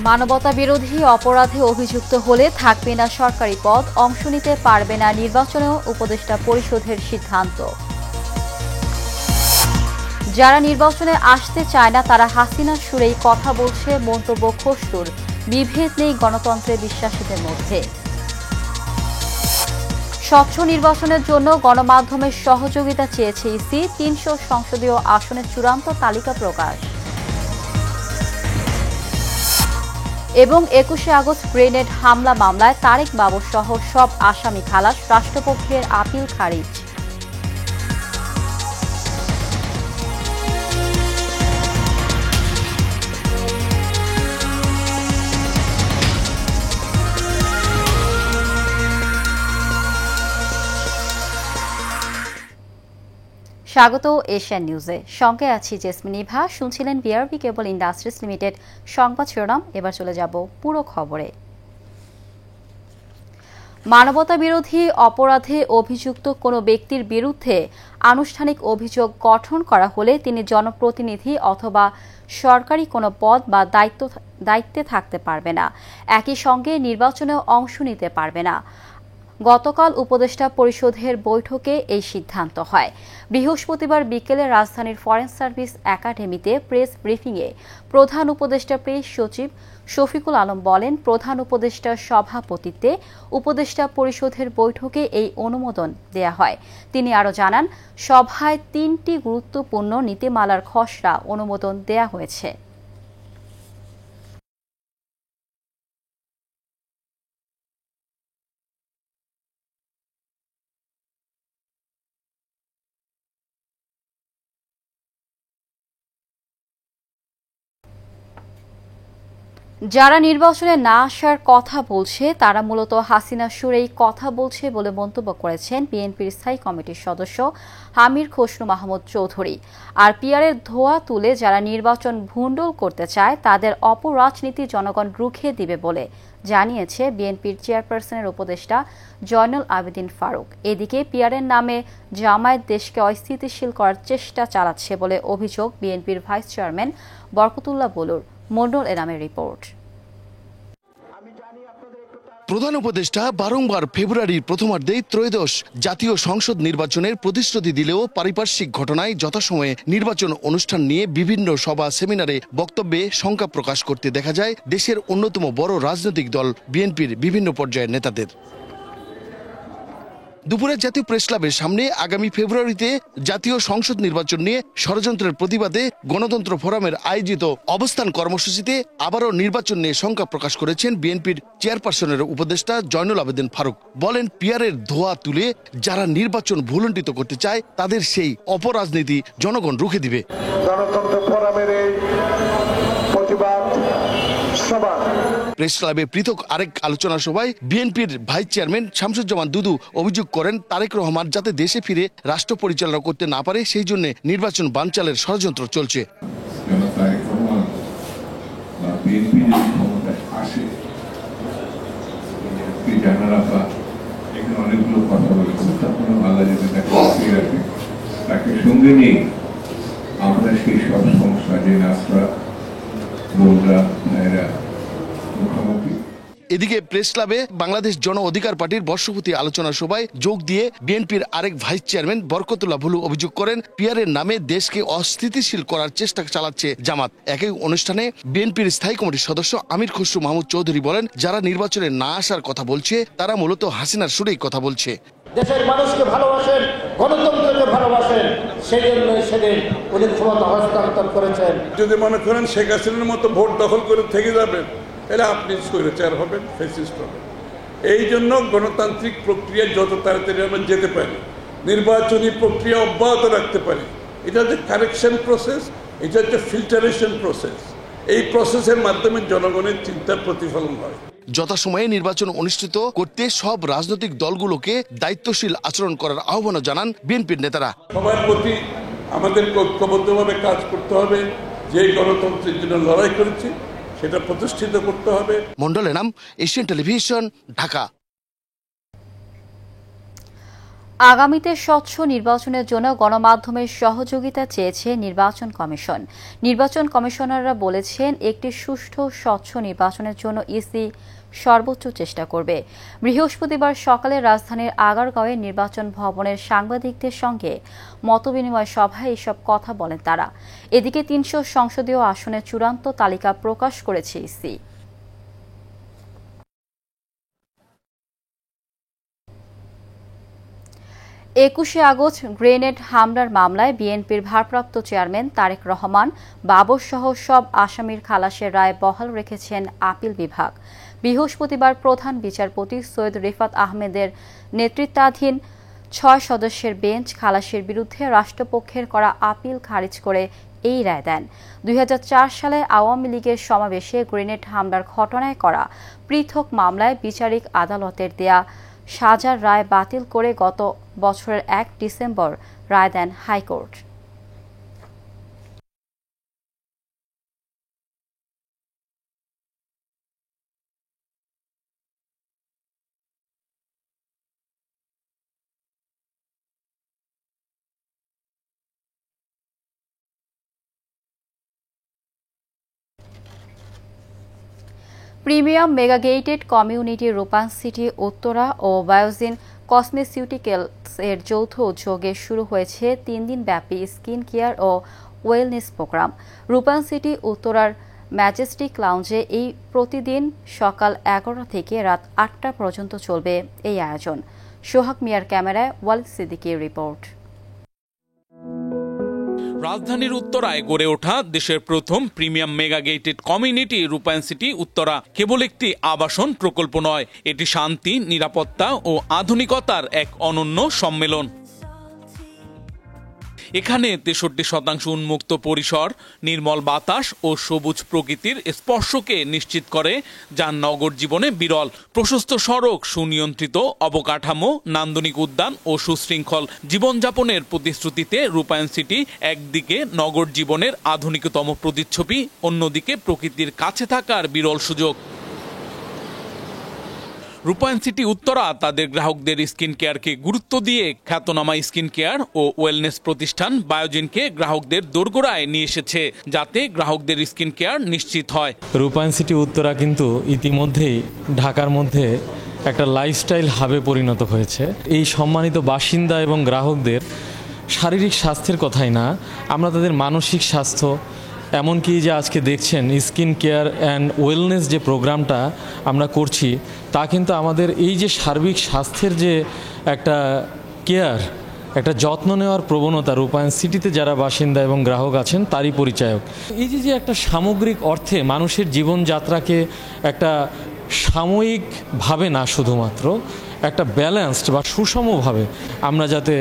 মানবতা বিরোধী অপরাধে অভিযুক্ত হলে থাকবে না সরকারি পদ, অংশ নিতে পারবে না নির্বাচনেও উপদেষ্টা পরিষদের সিদ্ধান্ত। যারা নির্বাচনে আসতে চায় না তারা হাসিনার সুরেই কথা বলছে, মন্তব্য খসরুর। বিভেদ নেই গণতন্ত্রে বিশ্বাসীদের মধ্যে। স্বচ্ছ নির্বাচনের জন্য গণমাধ্যমের সহযোগিতা চেয়েছে ইসি, ৩০০ সংসদীয় আসনের চূড়ান্ত তালিকা প্রকাশ। এবং ২১শে আগস্ট গ্রেনেড হামলা মামলায় তারেক বাবর সহ সব আসামি খালাস, রাষ্ট্রপক্ষের আপিল খারিজ। স্বাগত এশিয়ান নিউজে, সঙ্গে আছি জেসমিন নিভা। শুনছিলেন বিআরবি কেবল ইন্ডাস্ট্রিজ লিমিটেড সংবাদ শিরোনাম। এবার চলে যাব পুরো খবরে। মানবতা বিরোধী অপরাধে অভিযুক্ত কোনো ব্যক্তির বিরুদ্ধে আনুষ্ঠানিক অভিযোগ গঠন করা হলে তিনি জনপ্রতিনিধি অথবা সরকারি কোনো পদ বা দায়িত্বে থাকতে পারবে না। একই সঙ্গে নির্বাচনেও অংশ নিতে পারবে না। গতকাল উপদেষ্টা পরিষদের বৈঠকে এই সিদ্ধান্ত হয়। বৃহস্পতিবার বিকেলে রাজধানীর ফরেন সার্ভিস একাডেমিতে প্রেস ব্রিফিংয়ে প্রধান উপদেষ্টা প্রেস সচিব শফিকুল আলম বলেন, প্রধান উপদেষ্টার সভাপতিত্বে উপদেষ্টা পরিষদের বৈঠকে এই অনুমোদন দেয়া হয়। তিনি আরও জানান, সভায় ৩টি গুরুত্বপূর্ণ নীতিমালার খসড়া অনুমোদন দেয়া হয়েছে। যারা নির্বাচনে না আসার কথা বলছে তারা মূলত হাসিনার সুরেই কথা বলছে বলে মন্তব্য করেছেন বিএনপির স্থায়ী কমিটির সদস্য আমির খসরু মাহমুদ চৌধুরী। আর পিয়ারের ধোঁয়া তুলে যারা নির্বাচন ভণ্ডুল করতে চায় তাদের অপরাজনীতি জনগণ রুখে দিবে বলে জানিয়েছে বিএনপির চেয়ারপারসনের উপদেষ্টা জয়নুল আবেদিন ফারুক। এদিকে পিয়ারের নামে জামায়াত দেশকে অস্থিতিশীল করার চেষ্টা চালাচ্ছে বলে অভিযোগ বিএনপির ভাইস চেয়ারম্যান বরকতুল্লাহ বলুর। মন্ডল এনামের রিপোর্ট। প্রধান উপদেষ্টা বারংবার ফেব্রুয়ারির প্রথমার্ধেই ত্রয়োদশ জাতীয় সংসদ নির্বাচনের প্রতিশ্রুতি দিলেও পারিপার্শ্বিক ঘটনায় যথাসময়ে নির্বাচন অনুষ্ঠান নিয়ে বিভিন্ন সভা সেমিনারে বক্তব্যে শঙ্কা প্রকাশ করতে দেখা যায় দেশের অন্যতম বড় রাজনৈতিক দল বিএনপির বিভিন্ন পর্যায়ের নেতাদের। দুপুরে জাতীয় প্রেস ক্লাবের সামনে আগামী ফেব্রুয়ারিতে জাতীয় সংসদ নির্বাচন নিয়ে ষড়যন্ত্রের প্রতিবাদে গণতন্ত্র ফোরামের আয়োজিত অবস্থান কর্মসূচিতে আবারও নির্বাচন নিয়ে শঙ্কা প্রকাশ করেছেন বিএনপির চেয়ারপারসনের উপদেষ্টা জয়নুল আবেদিন ফারুক। বলেন, পিয়ারের ধোঁয়া তুলে যারা নির্বাচন ভুলণ্ঠিত করতে চায় তাদের সেই অপরাজনীতি জনগণ রুখে দিবে। গণতন্ত্র ফোরামের প্রতিবাদ সভা প্রেস ক্লাবে পৃথক আরেক আলোচনা সভায় বিএনপির ভাইস চেয়ারম্যান শামসুজ্জামান দুদু অভিযোগ করেন, তারেক রহমান যাতে দেশে ফিরে রাষ্ট্র পরিচালনা করতে না পারে সেই জন্য নির্বাচন বানচালের ষড়যন্ত্র চলছে। আমরা সেই সব সমস্যা যে নাস্তা বোনরা ভাইরা এদিকে প্রেস ক্লাবে বাংলাদেশ জন অধিকার পার্টির বর্ষপূর্তি আলোচনা সভায় যোগ দিয়ে বিএনপির আরেক ভাইস চেয়ারম্যান বরকতুল্লাহ ভুলু অভিযোগ করেন, পিয়ারের নামে দেশকে অস্থিতিশীল করার চেষ্টা চালাচ্ছে জামাত। একই অনুষ্ঠানে বিএনপির স্থায়ী কমিটির সদস্য আমির খসরু মাহমুদ চৌধুরী বলেন, যারা নির্বাচনে না আসার কথা বলছে তারা মূলত হাসিনার সুরেই কথা বলছে। দেশের মানুষকে ভালোবাসেন, গণতন্ত্রকে ভালোবাসেন, সেই জন্য সেদিন উনি ক্ষমতা হস্তান্তর করেছেন। যদি মনে করেন শেখ হাসিনার মতো ভোট দখল করে থেকে যাবেন তাহলে আপনি স্বৈরাচার হবেন, ফ্যাসিস্ট হবেন। এই জন্য গণতান্ত্রিক প্রক্রিয়া যত তাড়াতাড়ি আমরা যেতে পারি, নির্বাচনী প্রক্রিয়া অব্যাহত রাখতে পারি। এটা হচ্ছে কারেকশন প্রসেস, এটা হচ্ছে ফিল্টারেশন প্রসেস। এই প্রসেসের মাধ্যমে জনগণের চিন্তার প্রতিফলন হয়। যথাসময়ে নির্বাচন অনুষ্ঠিত করতে সব রাজনৈতিক দলগুলোকে দায়িত্বশীল আচরণ করার আহ্বান জানান বিএনপির নেতারা। সবার প্রতি আমাদের ঐক্যবদ্ধভাবে কাজ করতে হবে, যে গণতন্ত্রের জন্য লড়াই করেছি সেটা প্রতিষ্ঠিত করতে হবে। Mondal Enam, Asian television, Dhaka. আগামীতে স্বচ্ছ নির্বাচনের জন্য গণমাধ্যমের সহযোগিতা চেয়েছে নির্বাচন কমিশন। নির্বাচন কমিশনাররা বলেছেন, একটি সুষ্ঠু স্বচ্ছ নির্বাচনের জন্য ইসি সর্বোচ্চ চেষ্টা করবে। বৃহস্পতিবার সকালে রাজধানীর আগারগাঁওয়ে নির্বাচন ভবনের সাংবাদিকদের সঙ্গে মতবিনিময় সভায় এসব কথা বলেন তারা। এদিকে ৩০০ সংসদীয় আসনের চূড়ান্ত তালিকা প্রকাশ করেছে ইসি। ২১শে আগস্ট গ্রেনেড হামলার মামলায় বিএনপির ভারপ্রাপ্ত চেয়ারম্যান তারেক রহমান, বাবরসহ সব আসামির খালাসের রায় বহাল রেখেছেন আপিল বিভাগ। বৃহস্পতিবার প্রধান বিচারপতি সৈয়দ রিফাত আহমেদের নেতৃত্বাধীন ৬ সদস্যের বেঞ্চ খালাসের বিরুদ্ধে রাষ্ট্রপক্ষের করা আপিল খারিজ করে এই রায় দেন। ২০০৪ সালে আওয়ামী লীগের সমাবেশে গ্রেনেড হামলার ঘটনায় করা পৃথক মামলায় বিচারিক আদালতের দেয়া সাজার রায় বাতিল করে গত বছরের ১ ডিসেম্বর রায় দেন হাইকোর্ট। প্রিমিয়াম মেগাগেটেড কমিউনিটি রূপায়ণ সিটি উত্তরা ও বায়োজিন কসমেসিউটিক্যালস এর যৌথ উদ্যোগে শুরু হয়েছে ৩ দিনব্যাপী স্কিন কেয়ার ও ওয়েলনেস প্রোগ্রাম। রূপায়ণ সিটি উত্তরার ম্যাজেস্টিক লাউঞ্জে এই প্রতিদিন সকাল ১১টা থেকে রাত ৮টা পর্যন্ত চলবে এই আয়োজন। সোহাগ মিয়ার ক্যামেরায় ওয়ালিদ সিদ্দিকীর রিপোর্ট। রাজধানীর উত্তরায় গড়ে ওঠা দেশের প্রথম প্রিমিয়াম মেগাগেটেড কমিউনিটি রূপায়ণ সিটি উত্তরা কেবল একটি আবাসন প্রকল্প নয়, এটি শান্তি, নিরাপত্তা ও আধুনিকতার এক অনন্য সম্মেলন। এখানে ৬৩% উন্মুক্ত পরিসর, নির্মল বাতাস ও সবুজ প্রকৃতির স্পর্শকে নিশ্চিত করে যা নগর জীবনে বিরল। প্রশস্ত সড়ক, সুনিয়ন্ত্রিত অবকাঠামো, নান্দনিক উদ্যান ও সুশৃঙ্খল জীবনযাপনের প্রতিশ্রুতিতে রূপায়ণ সিটি একদিকে নগর জীবনের আধুনিকতম প্রতিচ্ছবি, অন্যদিকে প্রকৃতির কাছে থাকার বিরল সুযোগ। রূপায়ণ সিটি উত্তরা তাদের গ্রাহকদের স্কিন কেয়ারকে গুরুত্ব দিয়ে খ্যাতনামা স্কিন কেয়ার ও ওয়েলনেস প্রতিষ্ঠান বায়োজিনকে গ্রাহকদের দোরগোড়ায় নিয়ে এসেছে, যাতে গ্রাহকদের স্কিন কেয়ার নিশ্চিত হয়। রূপায়ণ সিটি উত্তরা কিন্তু ইতিমধ্যেই ঢাকার মধ্যে একটা লাইফস্টাইল হাবে পরিণত হয়েছে। এই সম্মানিত বাসিন্দা এবং গ্রাহকদের শারীরিক স্বাস্থ্যের কথাই না, আমরা তাদের মানসিক স্বাস্থ্য, এমনকি যে আজকে দেখছেন স্কিন কেয়ার অ্যান্ড ওয়েলনেস যে প্রোগ্রামটা আমরা করছি, তা কিন্তু আমাদের এই যে সার্বিক স্বাস্থ্যের যে একটা কেয়ার, একটা যত্ন নেওয়ার প্রবণতা রূপায়ণ সিটিতে যারা বাসিন্দা এবং গ্রাহক আছেন তারই পরিচায়ক। এই যে একটা সামগ্রিক অর্থে মানুষের জীবনযাত্রাকে একটা সাময়িকভাবে না, শুধুমাত্র একটা ব্যালেন্সড বা সুষমভাবে আমরা যাতে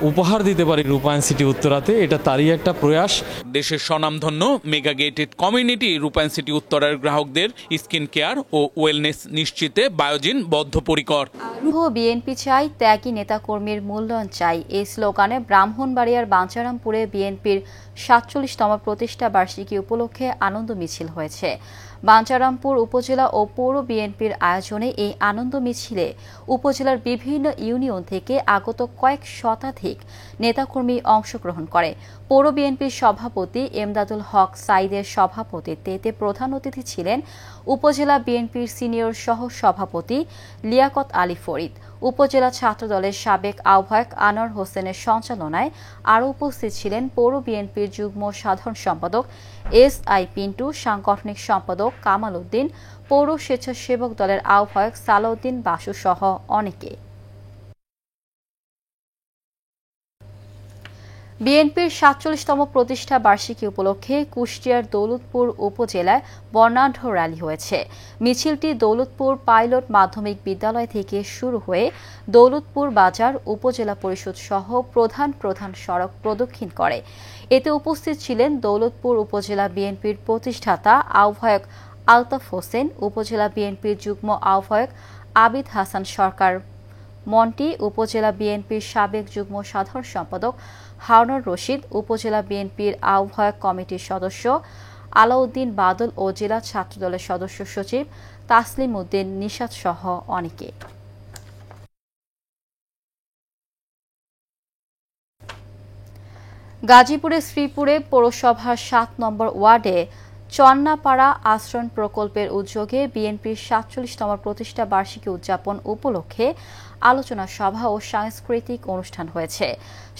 উপহার দিতে পারি রূপায়ণ সিটি উত্তরাতে, এটা তারই একটা প্রয়াস। দেশের স্বনামধন্য মেগাগেটেড কমিউনিটি রূপায়ণ সিটি উত্তরার গ্রাহকদের স্কিন কেয়ার ও ওয়েলনেস নিশ্চিতে বায়োজিন বদ্ধপরিকর। বিএনপি চাই, ত্যাগী নেতাকর্মীর মূল্যায়ন চাই, এই স্লোগানে ব্রাহ্মণবাড়িয়ার বাঞ্ছারামপুরে বিএনপির ৪৭তম প্রতিষ্ঠা বার্ষিকী উপলক্ষে আনন্দ মিছিল হয়েছে। বাঞ্ছারামপুর উপজেলা ও পৌর বিএনপির আয়োজনে এই আনন্দ মিছিলে উপজেলার বিভিন্ন ইউনিয়ন থেকে আগত কয়েক শতাধিক নেতাকর্মী অংশগ্রহণ করে। পৌর বিএনপির সভাপতি এমদাদুল হক সাইদের সভাপতিত্বে এতে প্রধান অতিথি ছিলেন উপজেলা বিএনপির সিনিয়র সহ সভাপতি লিয়াকত আলী ফরিদ। উপজেলা ছাত্রদলের সাবেক আহ্বায়ক আনোয়ার হোসেনের সঞ্চালনায় আরও উপস্থিত ছিলেন পৌর বিএনপির যুগ্ম সাধারণ সম্পাদক এস.আই. পিন্টু, সাংগঠনিক সম্পাদক কামাল উদ্দিন, পৌর স্বেচ্ছাসেবক দলের আহ্বায়ক সালাউদ্দিন বাসু সহ অনেকে। বিএনপির ৪৭তম প্রতিষ্ঠা বার্ষিকী উপলক্ষে কুষ্টিয়ার দৌলতপুর উপজেলায় বর্ণাঢ্য র্যালি হয়েছে। মিছিলটি দৌলতপুর পাইলট মাধ্যমিক বিদ্যালয় থেকে শুরু হয়ে দৌলতপুর বাজার উপজেলা পরিষদ সহ প্রধান প্রধান সড়ক প্রদক্ষিণ করে। এতে উপস্থিত ছিলেন দৌলতপুর উপজেলা বিএনপির প্রতিষ্ঠাতা আহ্বায়ক আলতাফ হোসেন, উপজেলা বিএনপির যুগ্ম আহ্বায়ক আবিদ হাসান সরকার মন্টি, উপজেলা বিএনপির সাবেক যুগ্ম সাধারণ সম্পাদক হারুনুর রশিদ, উপজেলা বিএনপির আহ্বায়ক কমিটির সদস্য আলাউদ্দিন বাদল ও জেলা ছাত্রদলের সদস্য সচিব তাসলিম উদ্দিন নিশাত সহ অনেকে। গাজীপুরের শ্রীপুরে পৌরসভার ৭ নম্বর ওয়ার্ডে চন্নাপাড়া আশ্রয়ণ প্রকল্পের উদ্যোগে বিএনপির ৪৭তম প্রতিষ্ঠা বার্ষিকী উদযাপন উপলক্ষে আলোচনা সভা ও সাংস্কৃতিক অনুষ্ঠান হয়েছে।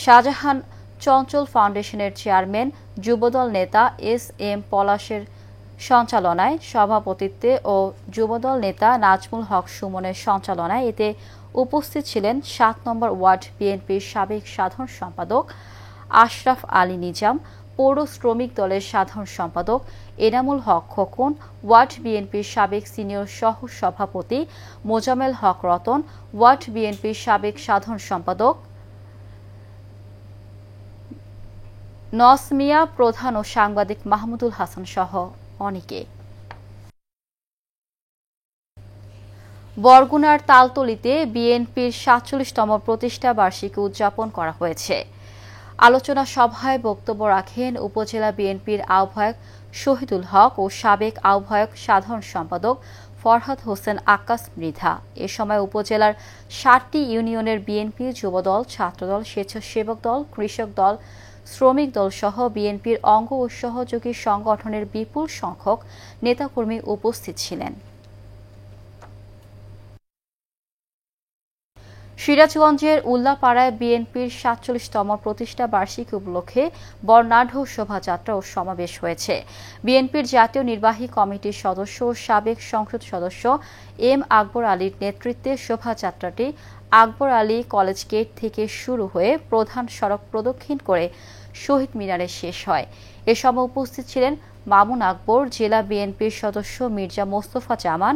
শাহজাহান চঞ্চল ফাউন্ডেশনের চেয়ারম্যান যুবদল নেতা এস.এম. পলাশের সঞ্চালনায় সভাপতিত্বে ও যুবদল নেতা নাজমুল হক সুমনের সঞ্চালনায় এতে উপস্থিত ছিলেন ৭ নম্বর ওয়ার্ড বিএনপির সাবেক সাধারণ সম্পাদক আশরাফ আলী নিজাম, পৌর শ্রমিক দলের সাধারণ সম্পাদক এনামুল হক খোকন, ওয়ার্ড বিএনপির সাবেক সিনিয়র সহ সভাপতি মোজামেল হক রতন, ওয়ার্ড বিএনপির সাবেক সাধারণ সম্পাদক নসমিয়া প্রধান ও সাংবাদিক মাহমুদুল হাসান সহ অনেকে। বরগুনার তালতলীতে বিএনপির ৪৭তম প্রতিষ্ঠা বার্ষিকী উদযাপন করা হয়েছে। আলোচনা সভায় বক্তব্য রাখেন উপজেলা বিএনপির আহ্বায়ক শহীদুল হক ও সাবেক আহ্বায়ক সাধারণ সম্পাদক ফরহাদ হোসেন আক্কাস মৃধা। এ সময় উপজেলার ৭টি ইউনিয়নের বিএনপি, যুবদল, ছাত্রদল, স্বেচ্ছাসেবক দল, কৃষক দল, শ্রমিক দল সহ বিএনপির অঙ্গ ও সহযোগী সংগঠনের বিপুল সংখ্যক নেতাকর্মী উপস্থিত ছিলেন। সিরাজগঞ্জের উল্লাপাড়ায় বিএনপির ৪৭তম প্রতিষ্ঠা বার্ষিকী উপলক্ষে বর্ণাঢ্য শোভাযাত্রা ও সমাবেশ হয়েছে। বিএনপির জাতীয় নির্বাহী কমিটির সদস্য ও সাবেক সংসদ সদস্য এম আকবর আলীর নেতৃত্বে শোভাযাত্রাটি আকবর আলী কলেজ গেট থেকে শুরু হয়ে প্রধান সড়ক প্রদক্ষিণ করে শহীদ মিনারে শেষ হয়। এ সময় উপস্থিত ছিলেন মামুন আকবর, জেলা বিএনপির সদস্য মির্জা মোস্তফা জামান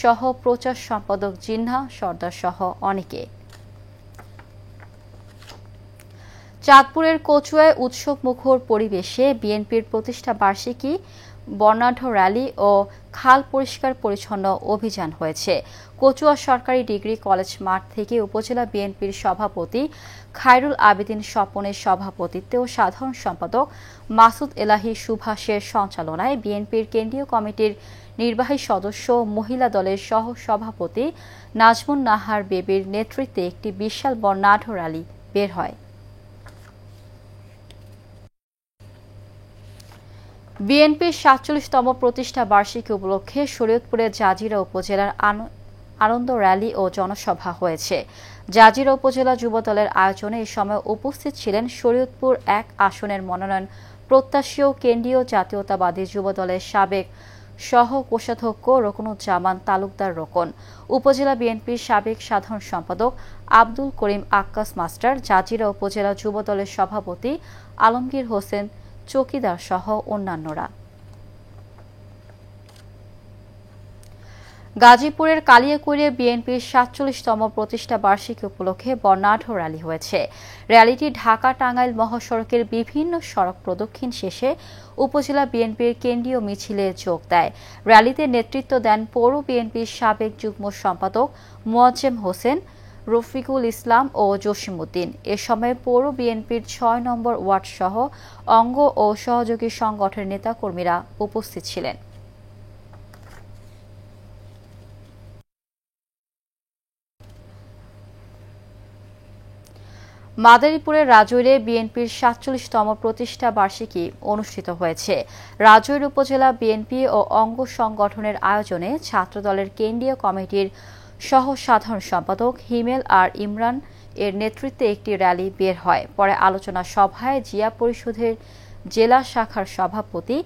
সহ প্রচার সম্পাদক জিন্নাহ সর্দার সহ অনেকে। চাঁদপুরের কচুয়ায় উৎসব মুখর পরিবেশে বিএনপির প্রতিষ্ঠা বার্ষিকী বর্ণাঢ্য র্যালি ও খাল পরিষ্কার পরিচ্ছন্ন অভিযান হয়েছে। কচুয়া সরকারি ডিগ্রি কলেজ মাঠ থেকে উপজেলা বিএনপির সভাপতি খায়রুল আবেদিন স্বপনের সভাপতিত্বে ও সাধারণ সম্পাদক মাসুদ এলাহি সুভাষের সঞ্চালনায় বিএনপির কেন্দ্রীয় কমিটির নির্বাহী সদস্য মহিলা দলের সহ সভাপতি নাজমুন নাহার বেবির নেতৃত্বে একটি বিশাল বর্ণাঢ্য র্যালি বের হয়। বিএনপির ৪৭তম প্রতিষ্ঠা বার্ষিকী উপলক্ষে শরীয়তপুরের জাজিরা উপজেলার আনন্দ র্যালি ও জনসভা হয়েছে। জাজিরা উপজেলা যুবদলের আয়োজনে এ সময় উপস্থিত ছিলেন শরীয়তপুর ১ আসনের মনোনয়ন প্রত্যাশী ও কেন্দ্রীয় জাতীয়তাবাদী যুবদলের সাবেক সহ কোষাধ্যক্ষ রোকনুজ্জামান তালুকদার রোকন, উপজেলা বিএনপির সাবেক সাধারণ সম্পাদক আব্দুল করিম আক্কাস মাস্টার, জাজিরা উপজেলা যুবদলের সভাপতি আলমগীর হোসেন চৌকিদার সহ অন্যান্যরা। গাজীপুরের কালিয়াকৈরে বিএনপির ৪৭তম প্রতিষ্ঠা বার্ষিকী উপলক্ষে বর্ণাঢ্য র্যালি হয়েছে। র্যালিটি ঢাকা-টাঙ্গাইল মহাসড়কের বিভিন্ন সড়ক প্রদক্ষিণ শেষে উপজেলা বিএনপির কেন্দ্রীয় মিছিলে যোগ দেয়। র্যালিতে নেতৃত্ব দেন পৌর বিএনপির সাবেক যুগ্ম সম্পাদক মোয়াজ্জেম হোসেন, রফিকুল ইসলাম ও জসিমউদ্দিন। এ সময় পৌর বিএনপির ৬ নম্বর ওয়ার্ড সহ অঙ্গ ও সহযোগী সংগঠনের নেতাকর্মীরা উপস্থিত ছিলেন। মাদারীপুরের রাজৈরে বিএনপির ৪৭তম প্রতিষ্ঠা বার্ষিকী অনুষ্ঠিত হয়েছে। রাজৈর উপজেলা বিএনপি ও অঙ্গ সংগঠনের আয়োজনে ছাত্রদলের কেন্দ্রীয় কমিটির সহ সাধারণ সম্পাদক হিমেল আর ইমরান এর নেতৃত্বে একটি র্যালি বের হয়। পরে আলোচনা সভায় জিয়া পরিষদের জেলা শাখার সভাপতি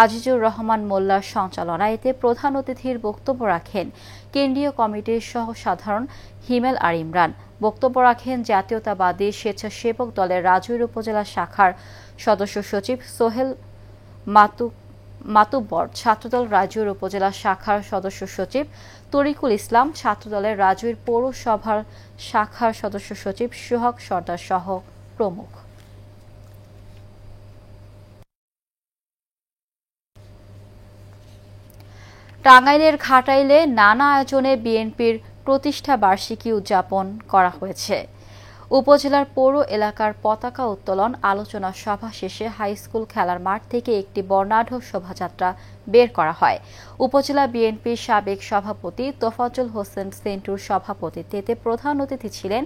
আজিজুর রহমান মোল্লার সঞ্চালনায় এতে প্রধান অতিথির বক্তব্য রাখেন কেন্দ্রীয় কমিটির সহ সাধারণ হিমেল আর ইমরান। বক্তব্য রাখেন জাতীয়তাবাদী স্বেচ্ছাসেবক দলের রাজৈর উপজেলা শাখার সদস্য সচিব সোহেল মাতুব্বর, ছাত্রদল রাজৈর উপজেলা শাখার সদস্য সচিব তরিকুল ইসলাম, ছাত্রদলের রাজৈর পৌরসভার শাখার সদস্য সচিব সোহাগ সর্দার সহ প্রমুখ। টাঙ্গাইলের ঘাটাইলে নানা আয়োজনে বিএনপির প্রতিষ্ঠা বার্ষিকী উদযাপন করা হয়েছে। উপজেলার পৌর এলাকার পতাকা উত্তোলন, আলোচনা সভা শেষে হাইস্কুল খেলার মাঠ থেকে একটি বর্ণাঢ্য শোভাযাত্রা বের করা হয়। উপজেলা বিএনপির সাবেক সভাপতি তোফাজ্জল হোসেন সেন্টুর সভাপতিত্বে এতে প্রধান অতিথি ছিলেন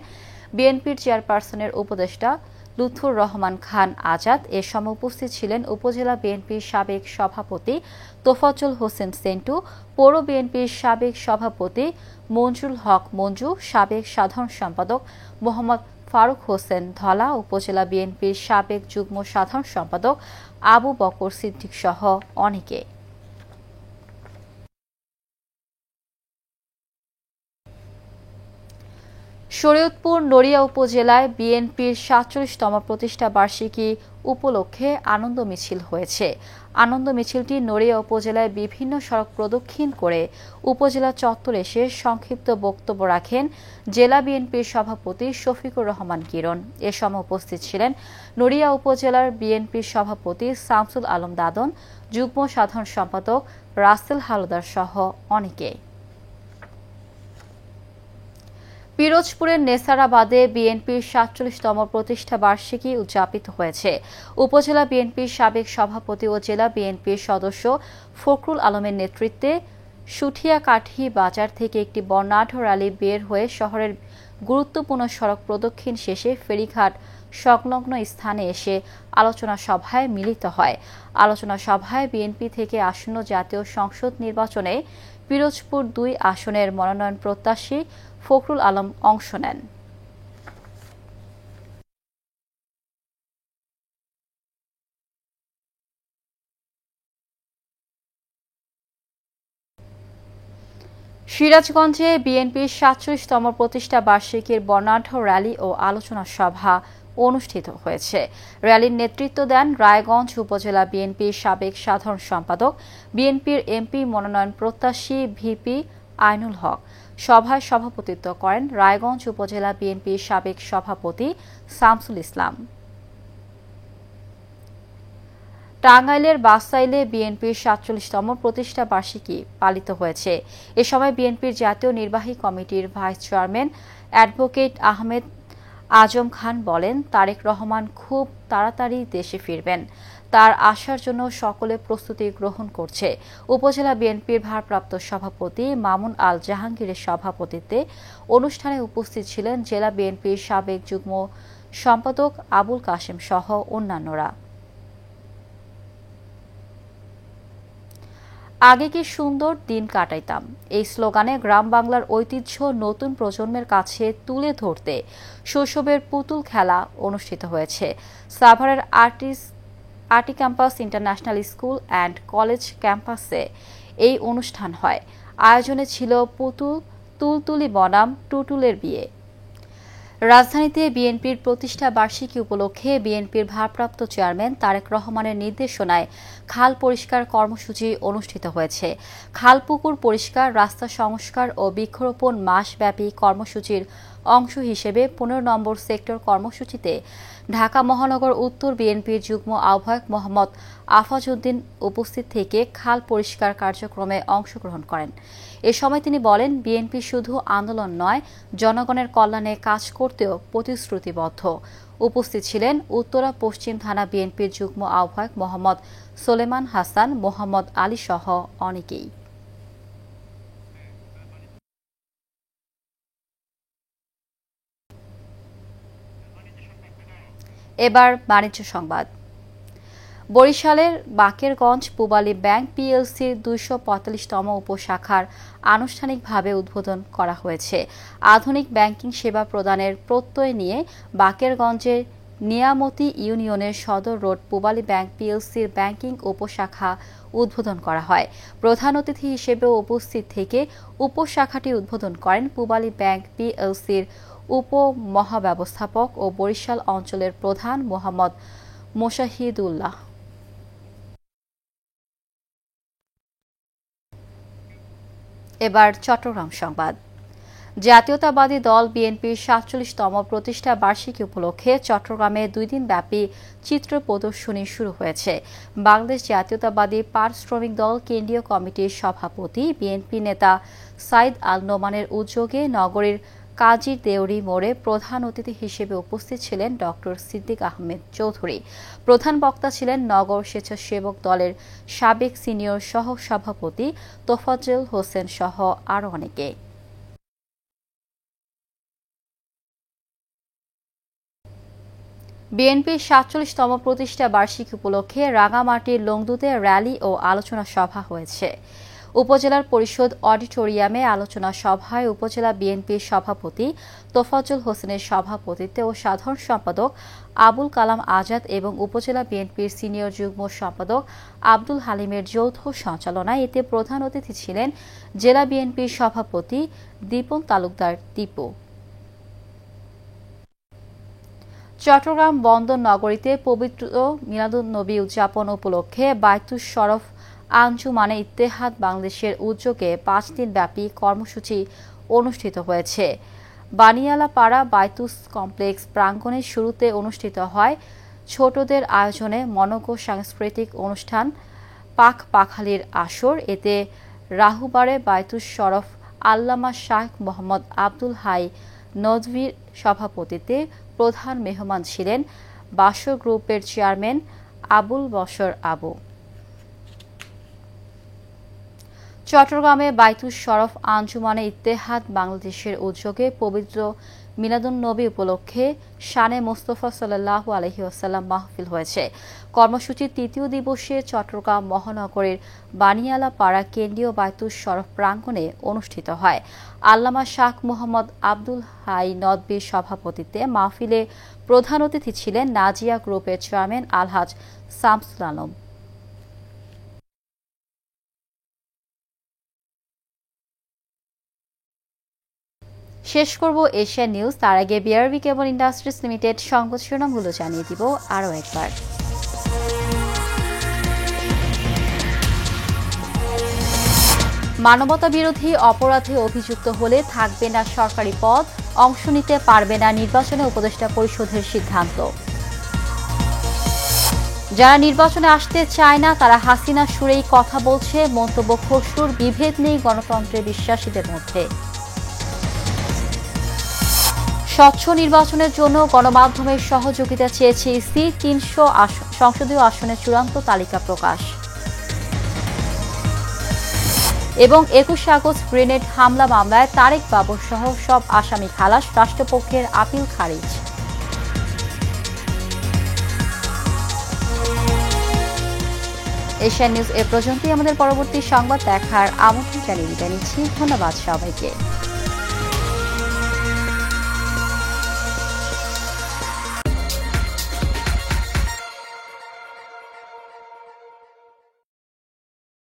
বিএনপির চেয়ারপারসনের উপদেষ্টা লুৎফুর রহমান খান আজাদ। এ সময় উপস্থিত ছিলেন উপজেলা বিএনপির সাবেক সভাপতি তোফাজ্জল হোসেন সেন্টু, পৌর বিএনপির সাবেক সভাপতি মঞ্জুরুল হক মঞ্জু, সাবেক সাধারণ সম্পাদক মোহাম্মদ ফারুক হোসেন ধলা, উপজেলা বিএনপির সাবেক যুগ্ম সাধারণ সম্পাদক আবু বকর সিদ্দিক সহ অনেকে। শরীয়তপুর নড়িয়া উপজেলায় বিএনপির ৪৭তম প্রতিষ্ঠা বার্ষিকী উপলক্ষে আনন্দ মিছিল হয়েছে। আনন্দ মিছিলটি নড়িয়া উপজেলায় বিভিন্ন সড়ক প্রদক্ষিণ করে উপজেলা চত্বরে এসে সংক্ষিপ্ত বক্তব্য রাখেন জেলা বিএনপির সভাপতি শফিকুর রহমান কিরণ। এ সময় উপস্থিত ছিলেন নড়িয়া উপজেলার বিএনপির সভাপতি শামসুল আলম দাদন, যুগ্ম সাধারণ সম্পাদক রাসেল হালদার সহ অনেকে। পিরোজপুরের নেসারাবাদে বিএনপির ৪৭তম প্রতিষ্ঠা বার্ষিকী উদযাপিত হয়েছে। উপজেলা বিএনপির সাবেক সভাপতি ও জেলা বিএনপির সদস্য ফখরুল আলমের নেতৃত্বে সুঠিয়াকাঠি বাজার থেকে একটি বর্ণাঢ্য র্যালি বের হয়ে শহরের গুরুত্বপূর্ণ সড়ক প্রদক্ষিণ শেষে ফেরিঘাট সংলগ্ন স্থানে এসে আলোচনা সভায় মিলিত হয়। আলোচনা সভায় বিএনপি থেকে আসন্ন জাতীয় সংসদ নির্বাচনে পিরোজপুর ২ আসনের মনোনয়ন প্রত্যাশী ফখরুল আলম অংশ নেন। সিরাজগঞ্জে বিএনপির ৪৭তম প্রতিষ্ঠা বার্ষিকীর বর্ণাঢ্য র্যালি ও আলোচনা সভা অনুষ্ঠিত হয়েছে। র্যালির নেতৃত্ব দেন রায়গঞ্জ উপজেলা বিএনপির সাবেক সাধারণ সম্পাদক, বিএনপির এমপি মনোনয়ন প্রত্যাশী ভিপি আইনুল হক। সভায় সভাপতিত্ব করেন রায়গঞ্জ উপজেলা বিএনপির সাবেক সভাপতি শামসুল ইসলাম। টাঙ্গাইলের বাসাইলে বিএনপির ৪৭তম প্রতিষ্ঠা বার্ষিকী পালিত হয়েছে। এ সময় বিএনপির জাতীয় নির্বাহী কমিটির vice chairman advocate Ahmed Azam Khan বলেন, তারেক রহমান খুব তাড়াতাড়ি দেশে ফিরবেন। তার আসার জন্য সকলে প্রস্তুতি গ্রহণ করছে। উপজেলা বিএনপির ভারপ্রাপ্ত সভাপতি মামুন আল জাহাঙ্গীরের সভাপতিত্বে অনুষ্ঠানে উপস্থিত ছিলেন জেলা বিএনপির সাবেক যুগ্ম সম্পাদক আবুল কাশেম সহ অন্যান্যরা। আগে কি সুন্দর দিন কাটাইতাম, এই স্লোগানে গ্রাম বাংলার ঐতিহ্য নতুন প্রজন্মের কাছে তুলে ধরতে শৈশবের পুতুল খেলা অনুষ্ঠিত হয়েছে। সাভারের RT campus international school and college ক্যাম্পাসে এই অনুষ্ঠান হয়। আয়োজনে ছিল তুলতুলি বনাম টুটুলের বিয়ে। রাজধানীতে বিএনপির প্রতিষ্ঠা বার্ষিকী উপলক্ষে বিএনপির ভারপ্রাপ্ত চেয়ারম্যান তারেক রহমানের নির্দেশনায় খাল পরিষ্কার কর্মসূচি অনুষ্ঠিত হয়েছে। খাল পুকুর পরিষ্কার, রাস্তা সংস্কার ও বৃক্ষরোপণ মাসব্যাপী কর্মসূচির অংশ হিসেবে ১৫ নম্বর সেক্টর কর্মসূচিতে ঢাকা মহানগর উত্তর বিএনপির যুগ্ম আহ্বায়ক মোহাম্মদ আফাজউদ্দিন উপস্থিত থেকে খাল পরিষ্কার কার্যক্রমে অংশগ্রহণ করেন। এ সময় তিনি বলেন, বিএনপি শুধু আন্দোলন নয়, জনগণের কল্যাণে কাজ করতেও প্রতিশ্রুতিবদ্ধ। উপস্থিত ছিলেন উত্তরা পশ্চিম থানা বিএনপির যুগ্ম আহ্বায়ক মোহাম্মদ সোলেমান হাসান, মোহাম্মদ আলী সহ অনেকেই। এবার বাণিজ্য সংবাদ। বরিশালের বাকেরগঞ্জ পূবালী ব্যাংক পিএলসির ২৪৫তম উপশাখার আনুষ্ঠানিকভাবে উদ্বোধন করা হয়েছে। আধুনিক ব্যাংকিং সেবা প্রদানের প্রত্যয় নিয়ে বাকেরগঞ্জের নিয়ামতি ইউনিয়নের সদর রোড পূবালী ব্যাংক পিএলসির ব্যাংকিং উপশাখা উদ্বোধন করা হয়। প্রধান অতিথি হিসেবে উপস্থিত থেকে উপশাখাটি উদ্বোধন করেন পূবালী ব্যাংক পিএলসির উপমহাব্যবস্থাপক ও বরিশাল অঞ্চলের প্রধান মোহাম্মদ মোশাহিদুল্লাহ। এবার চট্টগ্রাম সংবাদ। জাতীয়তাবাদী দল বিএনপির ৪৭তম প্রতিষ্ঠা বার্ষিকী উপলক্ষে চট্টগ্রামে ২ দিনব্যাপী চিত্র প্রদর্শনী শুরু হয়েছে। বাংলাদেশ জাতীয়তাবাদী পাট শ্রমিক দল কেন্দ্রীয় কমিটির সভাপতি বিএনপি নেতা সাইদ আল নোমানের উদ্যোগে নগরীর কাজীর দেউরি মোড়ে প্রধান অতিথি হিসেবে উপস্থিত ছিলেন ড সিদ্দিক আহমেদ চৌধুরী। প্রধান বক্তা ছিলেন নগর স্বেচ্ছাসেবক দলের সাবেক সিনিয়র সহ সভাপতি তোফাজ্জল হোসেন সহ আরও অনেকে। বিএনপির ৪৭তম প্রতিষ্ঠা বার্ষিকী উপলক্ষে রাঙামাটির লংদুতে র্যালি ও আলোচনা সভা হয়েছে। উপজেলার পরিষদ অডিটোরিয়ামে আলোচনা সভায় উপজেলা বিএনপির সভাপতি তোফাজ্জল হোসেনের সভাপতিত্বে ও সাধারণ সম্পাদক আবুল কালাম আজাদ এবং উপজেলা বিএনপির সিনিয়র যুগ্ম সম্পাদক আব্দুল হালিমের যৌথ সঞ্চালনায় এতে প্রধান অতিথি ছিলেন জেলা বিএনপির সভাপতি দীপন তালুকদার দীপু। চট্টগ্রাম বন্দর নগরীতে পবিত্র মিলাদুন্নবী উদযাপন উপলক্ষে বায়তুশ শরফ আঞ্জুমানে ইত্তেহাদ বাংলাদেশের উদ্যোগে ৫ দিনব্যাপী কর্মসূচি অনুষ্ঠিত হয়েছে। বানিয়ালাপাড়া বায়তুস কমপ্লেক্স প্রাঙ্গণে শুরুতে অনুষ্ঠিত হয় ছোটদের আয়োজনে মনোজ্ঞ সাংস্কৃতিক অনুষ্ঠান পাখ পাখালির আসর। এতে রাহুবারে বায়তুশ শরফ আল্লামা শাহ মোহাম্মদ আব্দুল হাই নদভীর সভাপতিত্বে প্রধান মেহমান ছিলেন বাসর গ্রুপের চেয়ারম্যান আবুল বশর আবু। চট্টগ্রামে বায়তুশ শরফ আঞ্জুমানে ইত্তেহাদ বাংলাদেশের উদ্যোগে পবিত্র মিলাদুন্নবী উপলক্ষে শানে মোস্তফা সাল্লাল্লাহু আলাইহি ওয়াসাল্লাম মাহফিল হয়েছে। কর্মসূচির তৃতীয় দিবসে চট্টগ্রাম মহানগরের বানিয়ালাপাড়া কেন্দ্রীয় বায়তুশ শরফ প্রাঙ্গণে অনুষ্ঠিত হয়। আল্লামা শাহ মোহাম্মদ আব্দুল হাই নদভীর সভাপতিত্বে মাহফিলে প্রধান অতিথি ছিলেন নাজিয়া গ্রুপের চেয়ারম্যান আলহাজ শামসুল আলম। শেষ করব এশিয়া নিউজ, তার আগে বিআরবি কেবল ইন্ডাস্ট্রিজ লিমিটেড সংবাদ শিরোনামগুলো জানিয়ে দিব আরও একবার। মানবতা বিরোধী অপরাধে অভিযুক্ত হলে থাকবে না সরকারি পদ, অংশ নিতে পারবে না নির্বাচনে উপদেষ্টা পরিষদের সিদ্ধান্ত। যারা নির্বাচনে আসতে চায় না তারা হাসিনা সুরেই কথা বলছে, মন্তব্য খসরুর। বিভেদ নেই গণতন্ত্রে বিশ্বাসীদের মধ্যে। স্বচ্ছ নির্বাচনের জন্য গণমাধ্যমের সহযোগিতা চেয়েছে ইসি, ৩০০ সংসদীয় আসনের চূড়ান্ত তালিকা প্রকাশ। এবং ২১ আগস্ট গ্রেনেড হামলা মামলায় তারেক বাবর সহ সব আসামি খালাস, রাষ্ট্রপক্ষের আপিল খারিজ। এশিয়া নিউজ এ পর্যন্তই। আমাদের পরবর্তী সংবাদ দেখার আমন্ত্রণ জানিয়ে বিদায় নিচ্ছি। ধন্যবাদ সবাইকে।